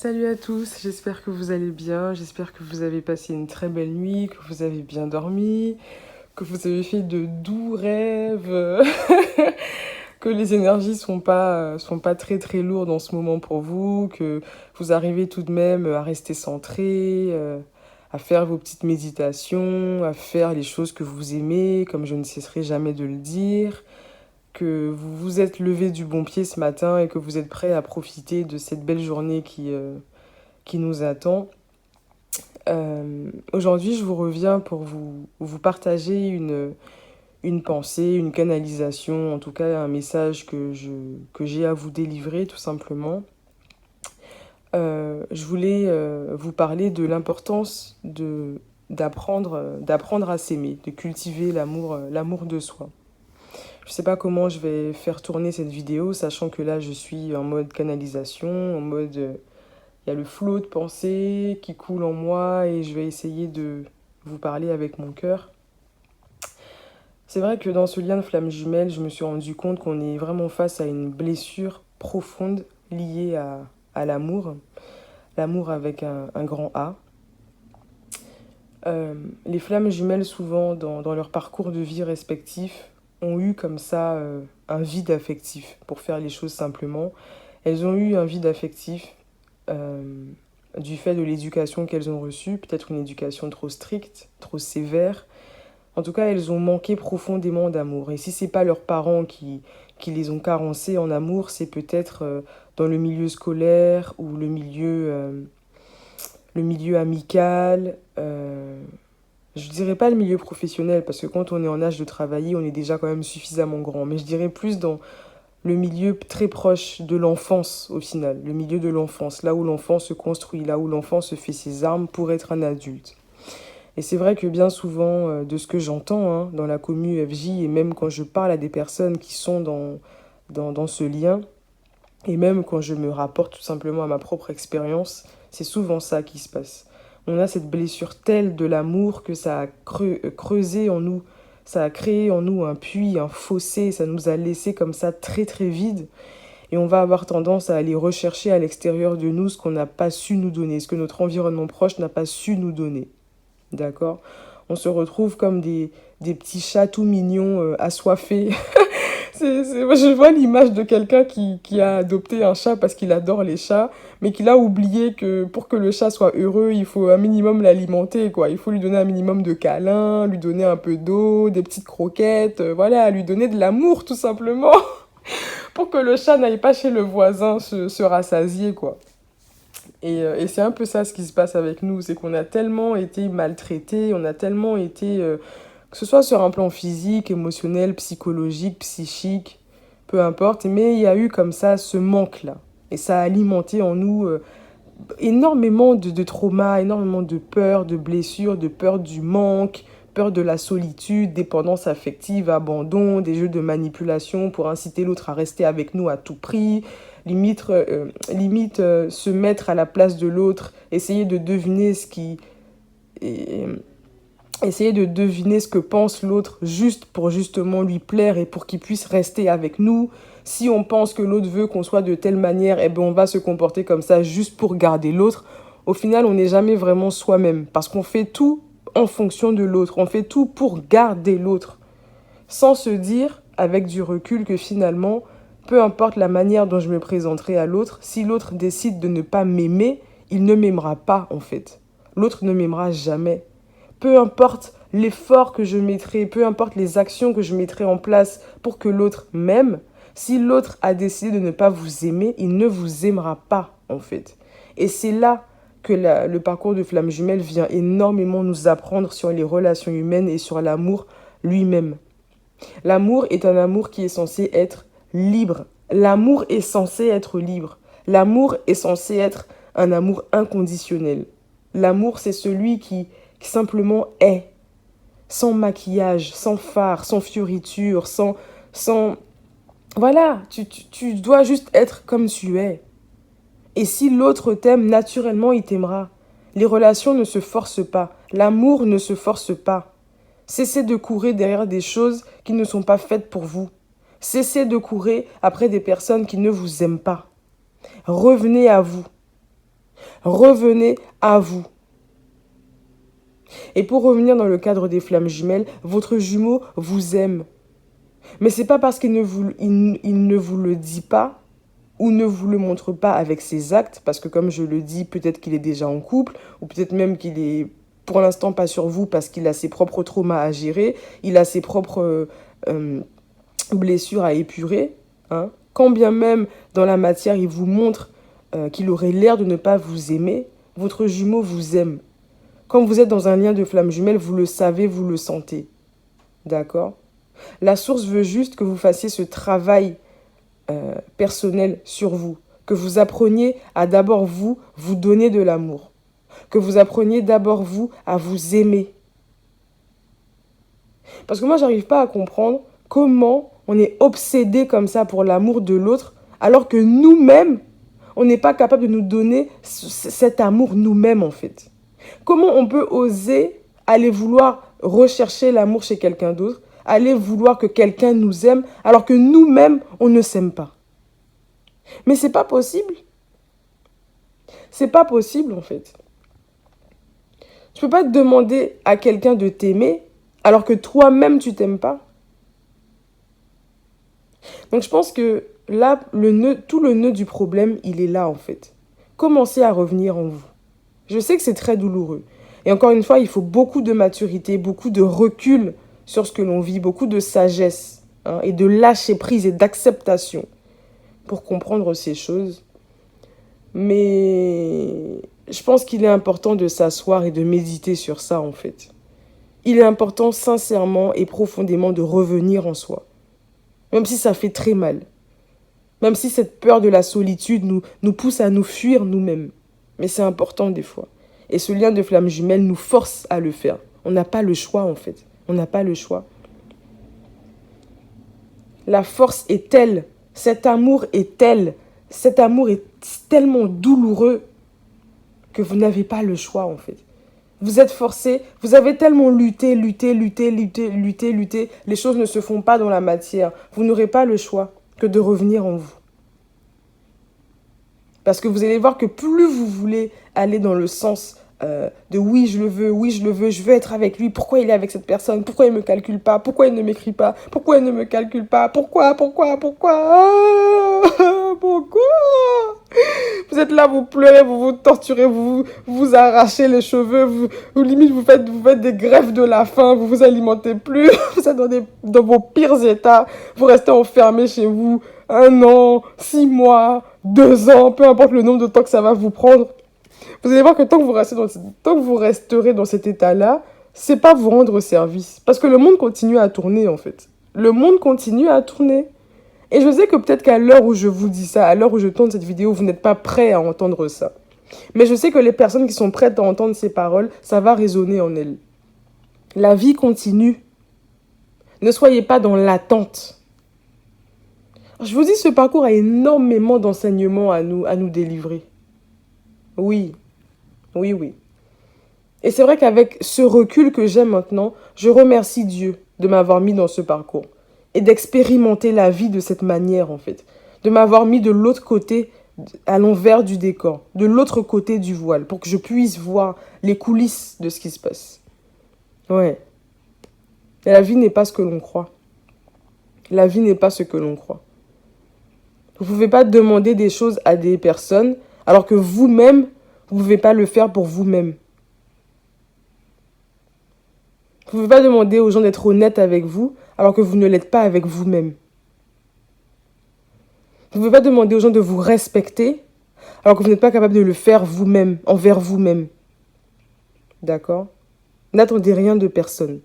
Salut à tous, j'espère que vous allez bien, j'espère que vous avez passé une très belle nuit, que vous avez bien dormi, que vous avez fait de doux rêves, que les énergies sont pas très très lourdes en ce moment pour vous, que vous arrivez tout de même à rester centré, à faire vos petites méditations, à faire les choses que vous aimez, comme je ne cesserai jamais de le dire, que vous vous êtes levé du bon pied ce matin et que vous êtes prêt à profiter de cette belle journée qui nous attend. Aujourd'hui, je vous reviens pour vous partager une pensée, une canalisation, en tout cas un message que j'ai à vous délivrer tout simplement. Je voulais vous parler de l'importance d'apprendre à s'aimer, de cultiver l'amour de soi. Je ne sais pas comment je vais faire tourner cette vidéo, sachant que là je suis en mode canalisation, en mode il y a le flot de pensée qui coule en moi et je vais essayer de vous parler avec mon cœur. C'est vrai que dans ce lien de flamme jumelle, je me suis rendu compte qu'on est vraiment face à une blessure profonde liée à l'amour. L'amour avec un grand A. Les flammes jumelles, souvent, dans leur parcours de vie respectif, ont eu comme ça un vide affectif, pour faire les choses simplement. Elles ont eu un vide affectif euh, du fait de l'éducation qu'elles ont reçue, peut-être une éducation trop stricte, trop sévère. En tout cas, elles ont manqué profondément d'amour. Et si c'est pas leurs parents qui les ont carencées en amour, c'est peut-être dans le milieu scolaire ou le milieu amical. Je dirais pas le milieu professionnel, parce que quand on est en âge de travailler, on est déjà quand même suffisamment grand. Mais je dirais plus dans le milieu très proche de l'enfance au final, le milieu de l'enfance, là où l'enfant se construit, là où l'enfant se fait ses armes pour être un adulte. Et c'est vrai que bien souvent, de ce que j'entends dans la commu FJ, et même quand je parle à des personnes qui sont dans ce lien, et même quand je me rapporte tout simplement à ma propre expérience, c'est souvent ça qui se passe. On a cette blessure telle de l'amour que ça a creusé en nous, ça a créé en nous un puits, un fossé, ça nous a laissé comme ça très très vide. Et on va avoir tendance à aller rechercher à l'extérieur de nous ce qu'on n'a pas su nous donner, ce que notre environnement proche n'a pas su nous donner. D'accord? On se retrouve comme des petits chats tout mignons, assoiffés. Moi, je vois l'image de quelqu'un qui a adopté un chat parce qu'il adore les chats, mais qu'il a oublié que pour que le chat soit heureux, il faut un minimum l'alimenter, quoi. Il faut lui donner un minimum de câlins, lui donner un peu d'eau, des petites croquettes, voilà, lui donner de l'amour, tout simplement, pour que le chat n'aille pas chez le voisin se rassasier, quoi. Et c'est un peu ça ce qui se passe avec nous, c'est qu'on a tellement été maltraités, on a tellement été, que ce soit sur un plan physique, émotionnel, psychologique, psychique, peu importe, mais il y a eu comme ça ce manque-là. Et ça a alimenté en nous énormément de traumas, énormément de peur, de blessures, de peur du manque, peur de la solitude, dépendance affective, abandon, des jeux de manipulation pour inciter l'autre à rester avec nous à tout prix, limite se mettre à la place de l'autre, essayer de deviner et- essayer de deviner ce que pense l'autre juste pour justement lui plaire et pour qu'il puisse rester avec nous. Si on pense que l'autre veut qu'on soit de telle manière, eh ben on va se comporter comme ça juste pour garder l'autre. Au final, on n'est jamais vraiment soi-même parce qu'on fait tout en fonction de l'autre. On fait tout pour garder l'autre sans se dire, avec du recul, que finalement, peu importe la manière dont je me présenterai à l'autre, si l'autre décide de ne pas m'aimer, il ne m'aimera pas en fait. L'autre ne m'aimera jamais. Peu importe l'effort que je mettrai, peu importe les actions que je mettrai en place pour que l'autre m'aime, si l'autre a décidé de ne pas vous aimer, il ne vous aimera pas en fait. Et c'est là que le parcours de Flamme Jumelle vient énormément nous apprendre sur les relations humaines et sur l'amour lui-même. L'amour est un amour qui est censé être libre. L'amour est censé être libre. L'amour est censé être un amour inconditionnel. L'amour, c'est celui qui simplement est, sans maquillage, sans fard, sans fioriture, sans... Voilà, tu dois juste être comme tu es. Et si l'autre t'aime, naturellement, il t'aimera. Les relations ne se forcent pas. L'amour ne se force pas. Cessez de courir derrière des choses qui ne sont pas faites pour vous. Cessez de courir après des personnes qui ne vous aiment pas. Revenez à vous. Revenez à vous. Et pour revenir dans le cadre des flammes jumelles, votre jumeau vous aime. Mais c'est pas parce qu'il il ne vous le dit pas ou ne vous le montre pas avec ses actes, parce que comme je le dis, peut-être qu'il est déjà en couple, ou peut-être même qu'il est pour l'instant pas sur vous parce qu'il a ses propres traumas à gérer, il a ses propres blessures à épurer. Hein. Quand bien même dans la matière il vous montre qu'il aurait l'air de ne pas vous aimer, votre jumeau vous aime. Quand vous êtes dans un lien de flamme jumelle, vous le savez, vous le sentez. D'accord ? La source veut juste que vous fassiez ce travail personnel sur vous. Que vous appreniez à d'abord vous donner de l'amour. Que vous appreniez d'abord vous à vous aimer. Parce que moi, j'arrive pas à comprendre comment on est obsédé comme ça pour l'amour de l'autre, alors que nous-mêmes, on n'est pas capable de nous donner cet amour nous-mêmes, en fait. Comment on peut oser aller vouloir rechercher l'amour chez quelqu'un d'autre, aller vouloir que quelqu'un nous aime, alors que nous-mêmes, on ne s'aime pas? Mais c'est pas possible. C'est pas possible, en fait. Tu peux pas te demander à quelqu'un de t'aimer, alors que toi-même, tu t'aimes pas. Donc je pense que là, tout le nœud du problème, il est là, en fait. Commencez à revenir en vous. Je sais que c'est très douloureux. Et encore une fois, il faut beaucoup de maturité, beaucoup de recul sur ce que l'on vit, beaucoup de sagesse, hein, et de lâcher prise et d'acceptation pour comprendre ces choses. Mais je pense qu'il est important de s'asseoir et de méditer sur ça, en fait. Il est important, sincèrement et profondément, de revenir en soi. Même si ça fait très mal. Même si cette peur de la solitude nous pousse à nous fuir nous-mêmes. Mais c'est important des fois. Et ce lien de flamme jumelle nous force à le faire. On n'a pas le choix, en fait. On n'a pas le choix. La force est telle, cet amour est tel, cet amour est tellement douloureux que vous n'avez pas le choix, en fait. Vous êtes forcé, vous avez tellement lutté. Les choses ne se font pas dans la matière. Vous n'aurez pas le choix que de revenir en vous. Parce que vous allez voir que plus vous voulez aller dans le sens de oui, je le veux, je veux être avec lui. Pourquoi il est avec cette personne? Pourquoi il ne me calcule pas? Pourquoi il ne m'écrit pas? Pourquoi il ne me calcule pas? Pourquoi? Vous êtes là, vous pleurez, vous vous torturez, vous arrachez les cheveux, limite vous faites des greffes de la faim, vous vous alimentez plus, vous êtes dans vos pires états, vous restez enfermé chez vous 1 an, 6 mois, 2 ans, peu importe le nombre de temps que ça va vous prendre. Vous allez voir que tant que vous resterez dans cet état-là, c'est pas vous rendre service. Parce que le monde continue à tourner, en fait. Le monde continue à tourner. Et je sais que peut-être qu'à l'heure où je vous dis ça, à l'heure où je tourne cette vidéo, vous n'êtes pas prêts à entendre ça. Mais je sais que les personnes qui sont prêtes à entendre ces paroles, ça va résonner en elles. La vie continue. Ne soyez pas dans l'attente. Je vous dis, ce parcours a énormément d'enseignements à nous délivrer. Oui. Et c'est vrai qu'avec ce recul que j'ai maintenant, je remercie Dieu de m'avoir mis dans ce parcours et d'expérimenter la vie de cette manière, en fait. De m'avoir mis de l'autre côté, à l'envers du décor, de l'autre côté du voile, pour que je puisse voir les coulisses de ce qui se passe. Ouais. Et la vie n'est pas ce que l'on croit. La vie n'est pas ce que l'on croit. Vous ne pouvez pas demander des choses à des personnes alors que vous-même, vous ne pouvez pas le faire pour vous-même. Vous ne pouvez pas demander aux gens d'être honnêtes avec vous alors que vous ne l'êtes pas avec vous-même. Vous ne pouvez pas demander aux gens de vous respecter alors que vous n'êtes pas capable de le faire vous-même, envers vous-même. D'accord? N'attendez rien de personne.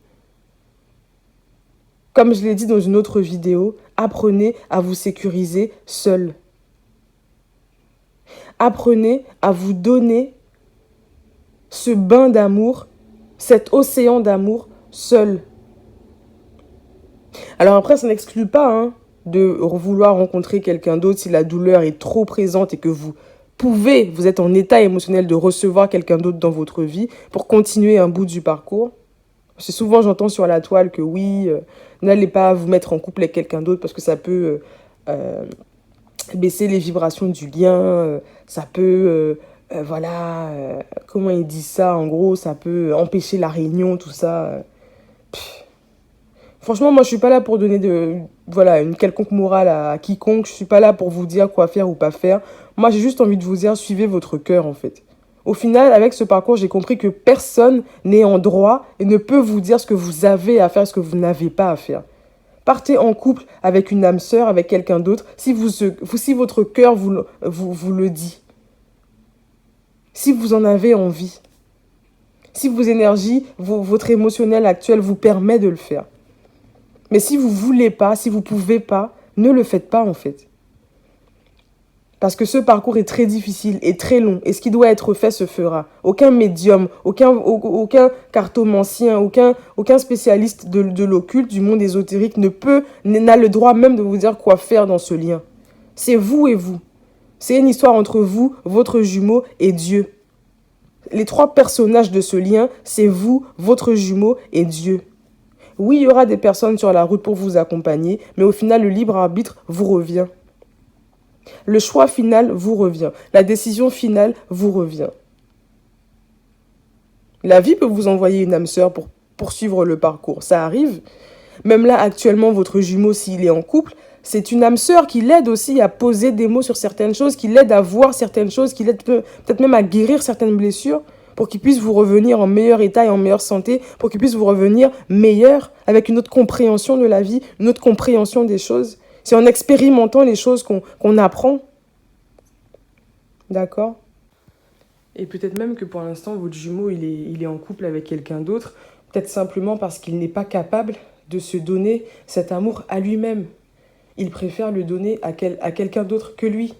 Comme je l'ai dit dans une autre vidéo, apprenez à vous sécuriser seul. Apprenez à vous donner ce bain d'amour, cet océan d'amour seul. Alors après, ça n'exclut pas de vouloir rencontrer quelqu'un d'autre si la douleur est trop présente et que vous êtes en état émotionnel de recevoir quelqu'un d'autre dans votre vie pour continuer un bout du parcours. Parce que souvent, j'entends sur la toile que oui, n'allez pas vous mettre en couple avec quelqu'un d'autre parce que ça peut baisser les vibrations du lien, ça peut voilà, comment il dit ça, en gros, ça peut empêcher la réunion, tout ça. Franchement, moi, je suis pas là pour donner voilà, une quelconque morale à quiconque. Je suis pas là pour vous dire quoi faire ou pas faire. Moi, j'ai juste envie de vous dire, suivez votre cœur, en fait. Au final, avec ce parcours, j'ai compris que personne n'est en droit et ne peut vous dire ce que vous avez à faire, ce que vous n'avez pas à faire. Partez en couple avec une âme sœur, avec quelqu'un d'autre, si votre cœur vous le dit. Si vous en avez envie. Si vos énergies, votre émotionnel actuel vous permet de le faire. Mais si vous voulez pas, si vous pouvez pas, ne le faites pas en fait. Parce que ce parcours est très difficile et très long. Et ce qui doit être fait se fera. Aucun médium, aucun cartomancien, aucun spécialiste de l'occulte, du monde ésotérique n'a le droit même de vous dire quoi faire dans ce lien. C'est vous et vous. C'est une histoire entre vous, votre jumeau et Dieu. Les trois personnages de ce lien, c'est vous, votre jumeau et Dieu. Oui, il y aura des personnes sur la route pour vous accompagner, mais au final, le libre arbitre vous revient. Le choix final vous revient. La décision finale vous revient. La vie peut vous envoyer une âme sœur pour poursuivre le parcours. Ça arrive. Même là, actuellement, votre jumeau, s'il est en couple, c'est une âme sœur qui l'aide aussi à poser des mots sur certaines choses, qui l'aide à voir certaines choses, qui l'aide peut-être même à guérir certaines blessures, pour qu'il puisse vous revenir en meilleur état et en meilleure santé, pour qu'il puisse vous revenir meilleur, avec une autre compréhension de la vie, une autre compréhension des choses. C'est en expérimentant les choses qu'on apprend. D'accord ? Et peut-être même que pour l'instant, votre jumeau, il est en couple avec quelqu'un d'autre, peut-être simplement parce qu'il n'est pas capable de se donner cet amour à lui-même. Il préfère le donner à quelqu'un d'autre que lui.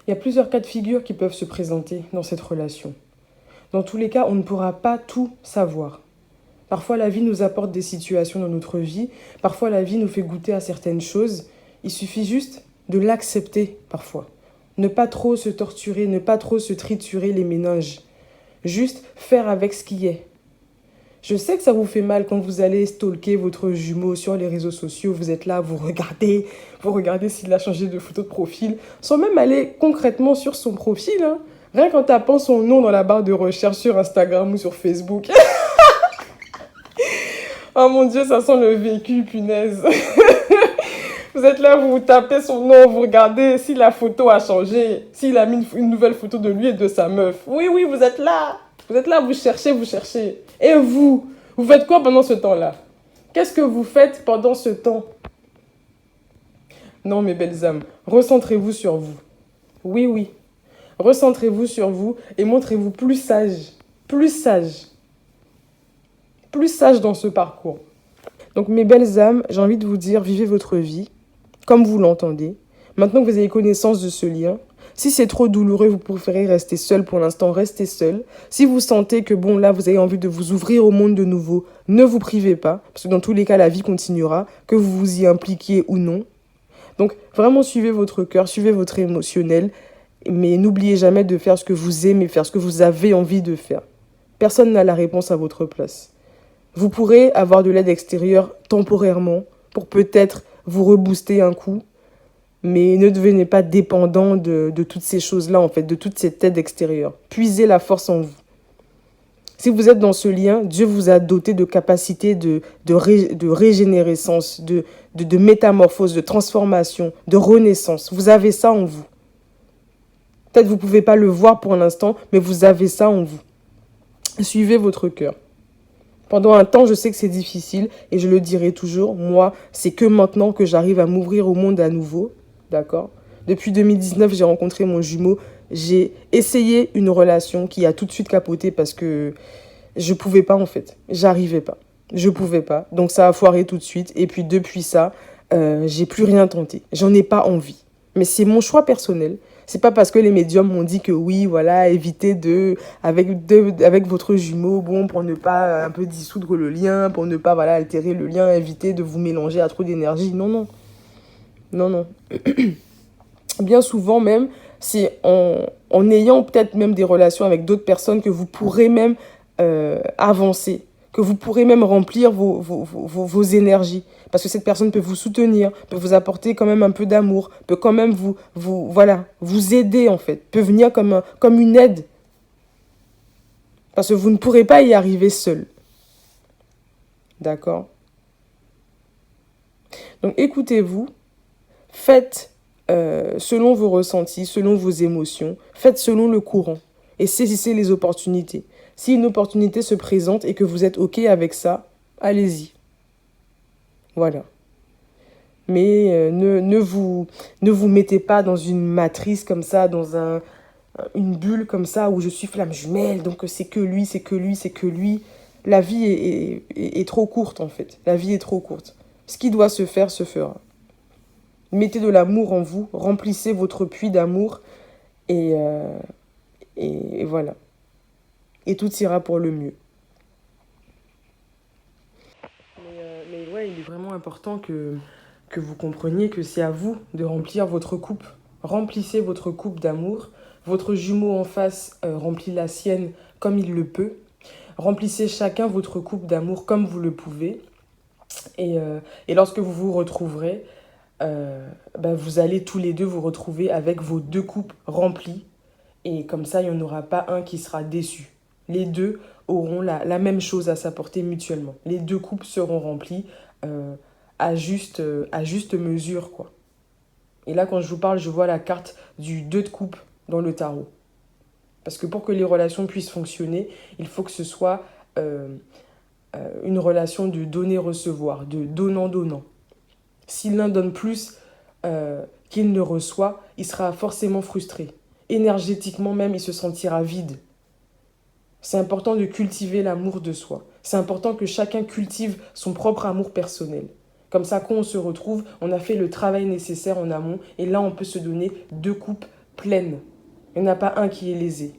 Il y a plusieurs cas de figure qui peuvent se présenter dans cette relation. Dans tous les cas, on ne pourra pas tout savoir. Parfois, la vie nous apporte des situations dans notre vie. Parfois, la vie nous fait goûter à certaines choses. Il suffit juste de l'accepter parfois. Ne pas trop se torturer, ne pas trop se triturer les méninges. Juste faire avec ce qui est. Je sais que ça vous fait mal quand vous allez stalker votre jumeau sur les réseaux sociaux. Vous êtes là, vous regardez s'il a changé de photo de profil, sans même aller concrètement sur son profil. Hein. Rien qu'en tapant son nom dans la barre de recherche sur Instagram ou sur Facebook. Oh mon Dieu, ça sent le vécu, punaise. Vous êtes là, vous tapez son nom, vous regardez si la photo a changé, s'il a mis une nouvelle photo de lui et de sa meuf. Oui, vous êtes là. Vous êtes là, vous cherchez. Et vous faites quoi pendant ce temps-là? Qu'est-ce que vous faites pendant ce temps? Non, mes belles âmes, recentrez-vous sur vous. Oui. Recentrez-vous sur vous et montrez-vous plus sage. Plus sage dans ce parcours. Donc, mes belles âmes, j'ai envie de vous dire, vivez votre vie comme vous l'entendez. Maintenant que vous avez connaissance de ce lien, si c'est trop douloureux, vous préférez rester seul pour l'instant, restez seul. Si vous sentez que, bon, là, vous avez envie de vous ouvrir au monde de nouveau, ne vous privez pas, parce que dans tous les cas, la vie continuera, que vous vous y impliquiez ou non. Donc, vraiment, suivez votre cœur, suivez votre émotionnel, mais n'oubliez jamais de faire ce que vous aimez faire, ce que vous avez envie de faire. Personne n'a la réponse à votre place. Vous pourrez avoir de l'aide extérieure temporairement pour peut-être vous rebooster un coup, mais ne devenez pas dépendant de toutes ces choses-là, en fait, de toute cette aide extérieure. Puisez la force en vous. Si vous êtes dans ce lien, Dieu vous a doté de capacités de régénérescence, de métamorphose, de transformation, de renaissance. Vous avez ça en vous. Peut-être que vous ne pouvez pas le voir pour l'instant, mais vous avez ça en vous. Suivez votre cœur. Pendant un temps, je sais que c'est difficile et je le dirai toujours. Moi, c'est que maintenant que j'arrive à m'ouvrir au monde à nouveau. D'accord ? Depuis 2019, j'ai rencontré mon jumeau. J'ai essayé une relation qui a tout de suite capoté parce que je ne pouvais pas en fait. J'arrivais pas. Je ne pouvais pas. Donc ça a foiré tout de suite. Et puis depuis ça, j'ai plus rien tenté. J'en ai pas envie. Mais c'est mon choix personnel. C'est pas parce que les médiums m'ont dit que oui, voilà, évitez avec votre jumeau, bon, pour ne pas un peu dissoudre le lien, pour ne pas, voilà, altérer le lien, éviter de vous mélanger à trop d'énergie. Non. Bien souvent même, c'est en ayant peut-être même des relations avec d'autres personnes que vous pourrez même avancer, que vous pourrez même remplir vos énergies. Parce que cette personne peut vous soutenir, peut vous apporter quand même un peu d'amour, peut quand même voilà, vous aider en fait, peut venir comme une aide. Parce que vous ne pourrez pas y arriver seul. D'accord? Donc écoutez-vous, faites selon vos ressentis, selon vos émotions, faites selon le courant et saisissez les opportunités. Si une opportunité se présente et que vous êtes OK avec ça, allez-y. Voilà. Mais ne vous mettez pas dans une matrice comme ça, dans une bulle comme ça où je suis flamme jumelle, donc c'est que lui, c'est que lui, c'est que lui. La vie est trop courte en fait. La vie est trop courte. Ce qui doit se faire, se fera. Mettez de l'amour en vous, remplissez votre puits d'amour et, et voilà. Et tout ira pour le mieux. Mais ouais, il est vraiment important que vous compreniez que c'est à vous de remplir votre coupe. Remplissez votre coupe d'amour. Votre jumeau en face remplit la sienne comme il le peut. Remplissez chacun votre coupe d'amour comme vous le pouvez. Et lorsque vous vous retrouverez, vous allez tous les deux vous retrouver avec vos deux coupes remplies. Et comme ça, il n'y en aura pas un qui sera déçu. Les deux auront la même chose à s'apporter mutuellement. Les deux coupes seront remplies à juste mesure, quoi. Et là, quand je vous parle, je vois la carte du 2 de coupe dans le tarot. Parce que pour que les relations puissent fonctionner, il faut que ce soit une relation de donner-recevoir, de donnant-donnant. Si l'un donne plus qu'il ne reçoit, il sera forcément frustré. Énergétiquement même, il se sentira vide. C'est important de cultiver l'amour de soi. C'est important que chacun cultive son propre amour personnel. Comme ça, quand on se retrouve, on a fait le travail nécessaire en amont et là, on peut se donner deux coupes pleines. Il n'y en a pas un qui est lésé.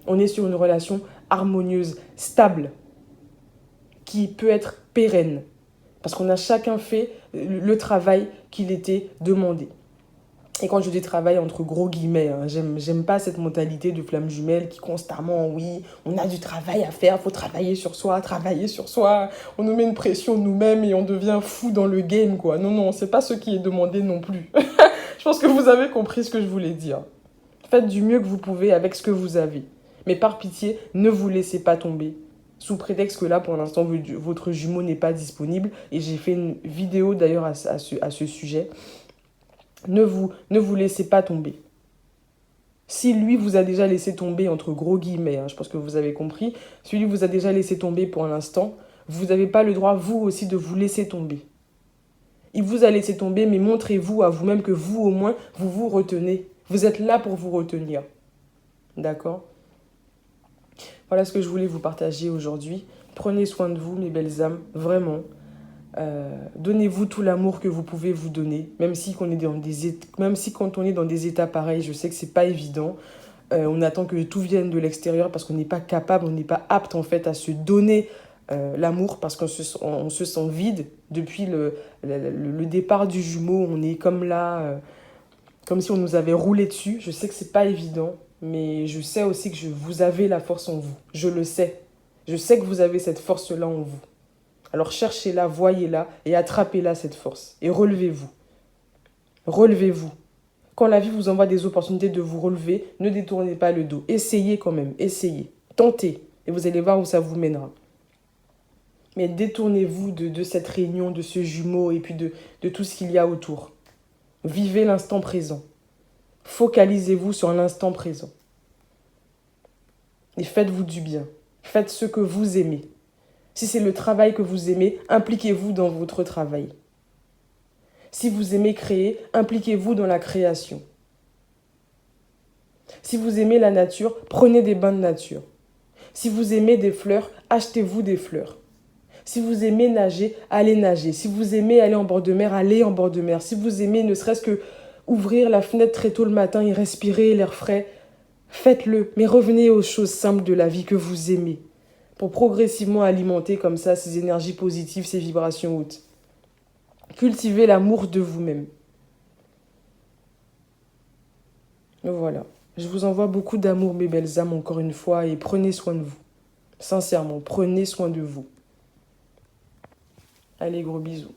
On est sur une relation harmonieuse, stable, qui peut être pérenne. Parce qu'on a chacun fait le travail qu'il était demandé. Et quand je dis travail entre gros guillemets, hein, j'aime pas cette mentalité de flamme jumelle qui constamment, oui, on a du travail à faire, faut travailler sur soi, on nous met une pression nous-mêmes et on devient fou dans le game, quoi. Non, c'est pas ce qui est demandé non plus. Je pense que vous avez compris ce que je voulais dire. Faites du mieux que vous pouvez avec ce que vous avez. Mais par pitié, ne vous laissez pas tomber. Sous prétexte que là, pour l'instant, votre jumeau n'est pas disponible. Et j'ai fait une vidéo d'ailleurs à ce sujet. Ne vous laissez pas tomber. Si lui vous a déjà laissé tomber, entre gros guillemets, hein, je pense que vous avez compris, si lui vous a déjà laissé tomber pour l'instant, vous n'avez pas le droit, vous aussi, de vous laisser tomber. Il vous a laissé tomber, mais montrez-vous à vous-même que vous, au moins, vous vous retenez. Vous êtes là pour vous retenir. D'accord ? Voilà ce que je voulais vous partager aujourd'hui. Prenez soin de vous, mes belles âmes, vraiment. Donnez-vous tout l'amour que vous pouvez vous donner, même si quand on est dans des états pareils, je sais que c'est pas évident. On attend que tout vienne de l'extérieur parce qu'on n'est pas capable, on n'est pas apte en fait à se donner l'amour parce qu'on se sent vide depuis le départ du jumeau. On est comme là, comme si on nous avait roulé dessus. Je sais que c'est pas évident, mais je sais aussi que vous avez la force en vous. Je le sais. Je sais que vous avez cette force-là en vous. Alors cherchez-la, voyez-la et attrapez-la cette force. Et relevez-vous. Relevez-vous. Quand la vie vous envoie des opportunités de vous relever, ne détournez pas le dos. Essayez quand même, essayez. Tentez. Et vous allez voir où ça vous mènera. Mais détournez-vous de cette réunion, de ce jumeau et puis de tout ce qu'il y a autour. Vivez l'instant présent. Focalisez-vous sur l'instant présent. Et faites-vous du bien. Faites ce que vous aimez. Si c'est le travail que vous aimez, impliquez-vous dans votre travail. Si vous aimez créer, impliquez-vous dans la création. Si vous aimez la nature, prenez des bains de nature. Si vous aimez des fleurs, achetez-vous des fleurs. Si vous aimez nager, allez nager. Si vous aimez aller en bord de mer, allez en bord de mer. Si vous aimez ne serait-ce que ouvrir la fenêtre très tôt le matin et respirer l'air frais, faites-le. Mais revenez aux choses simples de la vie que vous aimez, pour progressivement alimenter comme ça ces énergies positives, ces vibrations hautes. Cultivez l'amour de vous-même. Voilà. Je vous envoie beaucoup d'amour, mes belles âmes, encore une fois, et prenez soin de vous. Sincèrement, prenez soin de vous. Allez, gros bisous.